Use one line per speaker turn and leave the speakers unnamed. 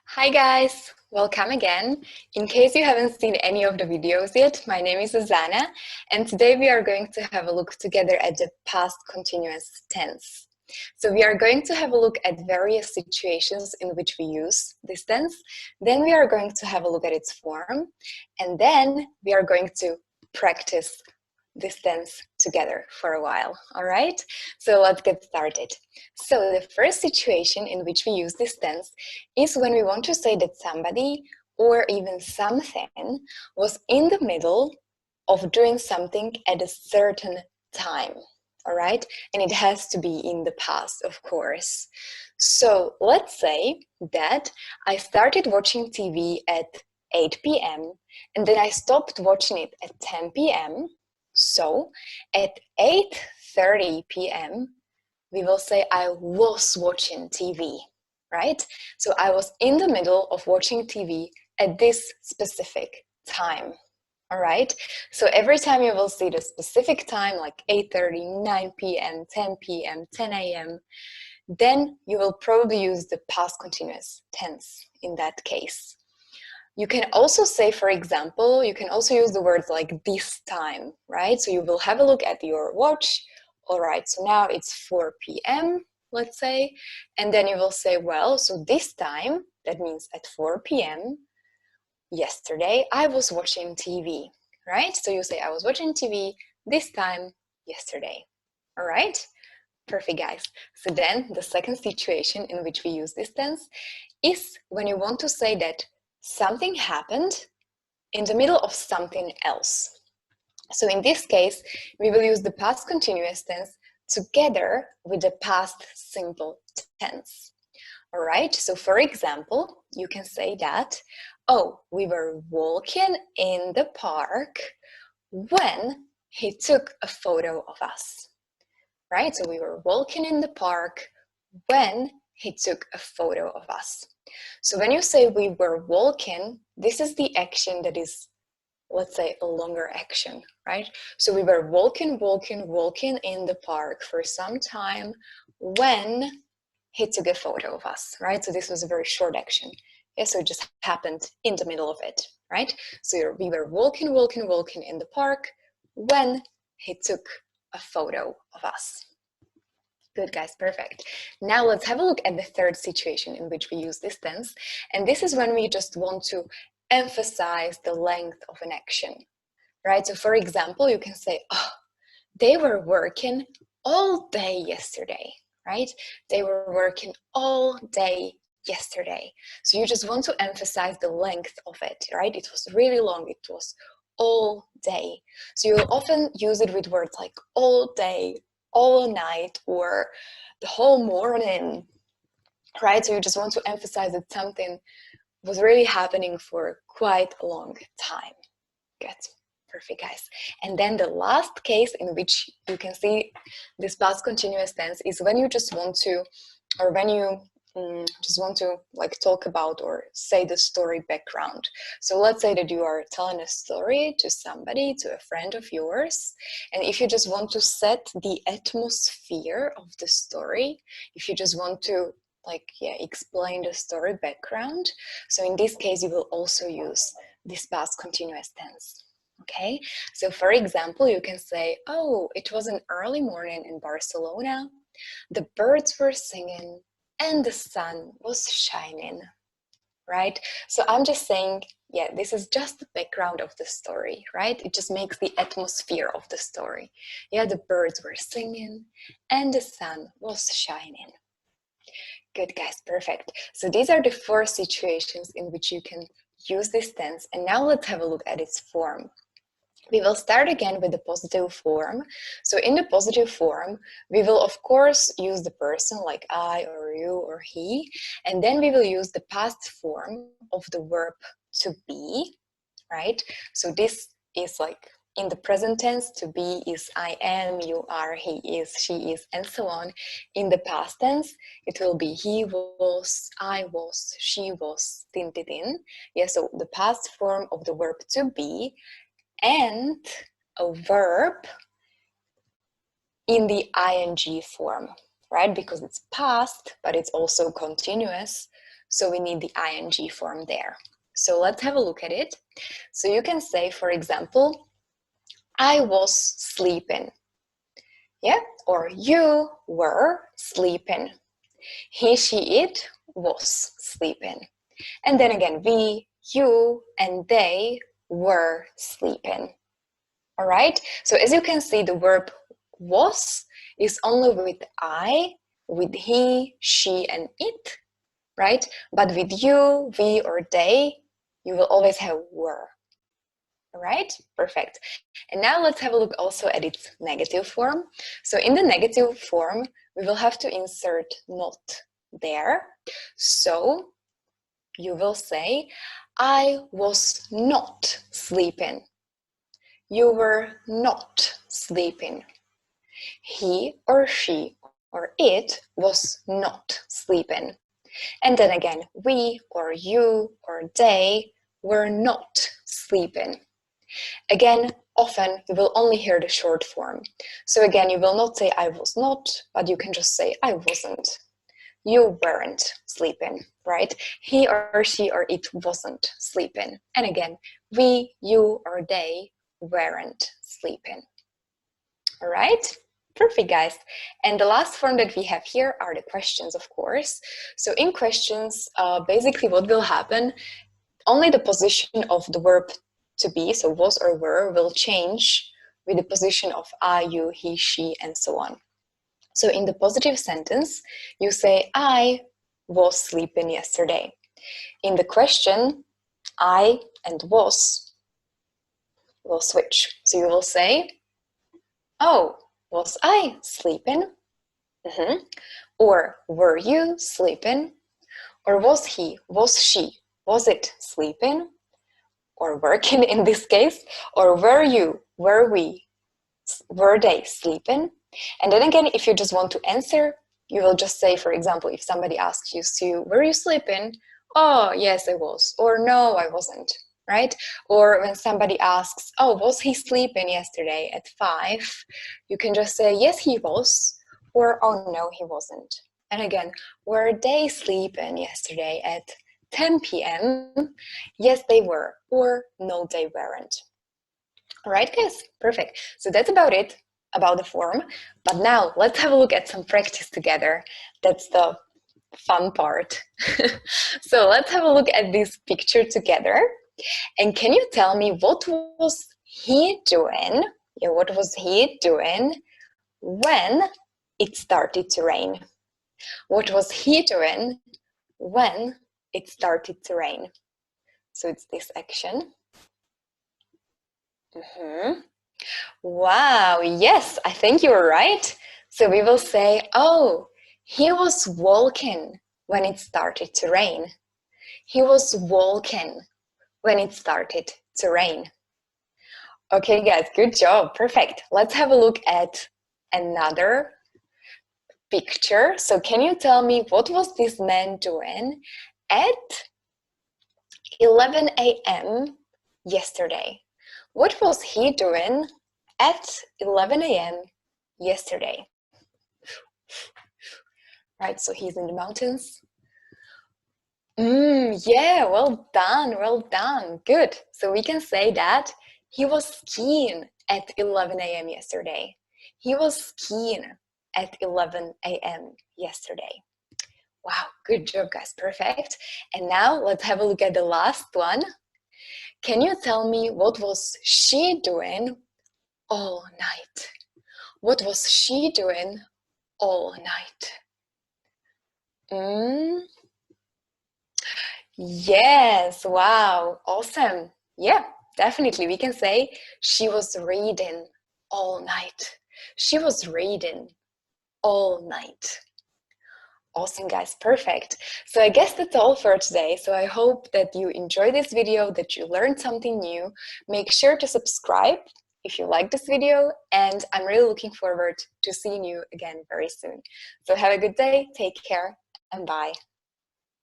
Hi guys, welcome again. In case you haven't seen any of the videos yet, my name is Zuzana, and today we are going to have a look together at the past continuous tense. So we are going to have a look at various situations in which we use this tense, then we are going to have a look at its form, and then we are going to practice this tense together for a while, all right? So let's get started. So the first situation in which we use this tense is when we want to say that somebody or even something was in the middle of doing something at a certain time, all right? And it has to be in the past, of course. So let's say that I started watching TV at 8 p.m. and then I stopped watching it at 10 p.m. So at 8:30 p.m., we will say I was watching TV, right? So I was in the middle of watching TV at this specific time, all right? So every time you will see the specific time, like 8:30, 9 p.m., 10 p.m., 10 a.m., then you will probably use the past continuous tense in that case. You can also say, for example, you can also use the words like this time, right? So you will have a look at your watch. All right, so now it's 4 p.m., let's say, and then you will say, well, so this time, that means at 4 p.m. yesterday, I was watching TV, right? So you say, I was watching TV this time yesterday, all right? Perfect, guys. So then the second situation in which we use this tense is when you want to say that something happened in the middle of something else. So in this case, we will use the past continuous tense together with the past simple tense. All right, so for example, you can say that, oh, we were walking in the park when he took a photo of us, right? So we were walking in the park when he took a photo of us. So when you say we were walking, this is the action that is, let's say, a longer action, right? So we were walking in the park for some time when he took a photo of us, right? So this was a very short action. Yeah, so it just happened in the middle of it, right? So we were walking in the park when he took a photo of us. Good, guys, perfect. Now let's have a look at the third situation in which we use this tense. And this is when we just want to emphasize the length of an action, right? So for example, you can say, oh, they were working all day yesterday, right? They were working all day yesterday. So you just want to emphasize the length of it, right? It was really long. It was all day. So you'll often use it with words like all day, all night, or the whole morning, right? So you just want to emphasize that something was really happening for quite a long time. Good. Perfect, guys. And then the last case in which you can see this past continuous tense is when you just want to, or when you just want to like talk about or say the story background. So let's say that you are telling a story to somebody, to a friend of yours, and if you just want to set the atmosphere of the story, if you just want to explain the story background, so in this case you will also use this past continuous tense. Okay, so for example, you can say, oh, it was an early morning in Barcelona. The birds were singing and the sun was shining, right? So I'm just saying, yeah, this is just the background of the story, right? It just makes the atmosphere of the story. Yeah, the birds were singing and the sun was shining. Good, guys, perfect. So these are the four situations in which you can use this tense. And now let's have a look at its form. We will start again with the positive form. So in the positive form, we will of course use the person like I or you or he, and then we will use the past form of the verb to be, right? So this is like in the present tense, to be is I am, you are, he is, she is, and so on. In the past tense, it will be he was, I was, she was, tin, tin, tin. Yeah, so the past form of the verb to be, and a verb in the ing form, right? Because it's past, but it's also continuous. so we need the ing form there. So let's have a look at it. So you can say, for example, I was sleeping. Yeah, or you were sleeping. He, she, it was sleeping. And then again, we, you, and they were sleeping. All right, so as you can see, the verb was is only with I, with he, she, and it, right? But with you, we, or they, you will always have were. All right, perfect. And now let's have a look also at its negative form. So in the negative form, we will have to insert not there. So you will say, I was not sleeping. You were not sleeping. He or she or it was not sleeping. And then again, we or you or they were not sleeping. Again, often you will only hear the short form. So again, you will not say I was not, but you can just say I wasn't. You weren't sleeping, right? He or she or it wasn't sleeping. And again, we, you, or they weren't sleeping. All right? Perfect, guys. And the last form that we have here are the questions, of course. So in questions, basically what will happen, only the position of the verb to be, so was or were, will change with the position of I, you, he, she, and so on. So in the positive sentence, you say, I was sleeping yesterday. In the question, I and was will switch. So you will say, oh, was I sleeping? Mm-hmm. Or were you sleeping? Or was he, was she, was it sleeping? Or working in this case? Or were you, were we, were they sleeping? And then again, if you just want to answer, you will just say, for example, if somebody asks you, Sue, were you sleeping? Oh, yes, I was. Or no, I wasn't, right? Or when somebody asks, oh, was he sleeping yesterday at 5? You can just say, yes, he was. Or, oh, no, he wasn't. And again, were they sleeping yesterday at 10 p.m.? Yes, they were. Or, no, they weren't. All right, guys, perfect. So that's about it about the form. But now let's have a look at some practice together. That's the fun part. So let's have a look at this picture together. And can you tell me what was he doing? Yeah, what was he doing when it started to rain? What was he doing when it started to rain? So it's this action. Mm-hmm. Wow, yes, I think you were right. So we will say, oh, he was walking when it started to rain. He was walking when it started to rain. Okay, guys, good job. Perfect. Let's have a look at another picture. So can you tell me what was this man doing at 11 a.m. yesterday? What was he doing at 11 a.m. yesterday? Right, so he's in the mountains. Yeah, well done, good. So we can say that he was skiing at 11 a.m. yesterday. He was skiing at 11 a.m. yesterday. Wow, good job, guys, perfect. And now let's have a look at the last one. Can you tell me what was she doing all night? What was she doing all night? Yes, wow, awesome. Yeah, definitely. We can say she was reading all night. She was reading all night. Awesome, guys, perfect. So I guess that's all for today. So I hope that you enjoyed this video, that you learned something new. Make sure to subscribe if you like this video, and I'm really looking forward to seeing you again very soon. So have a good day, take care, and bye.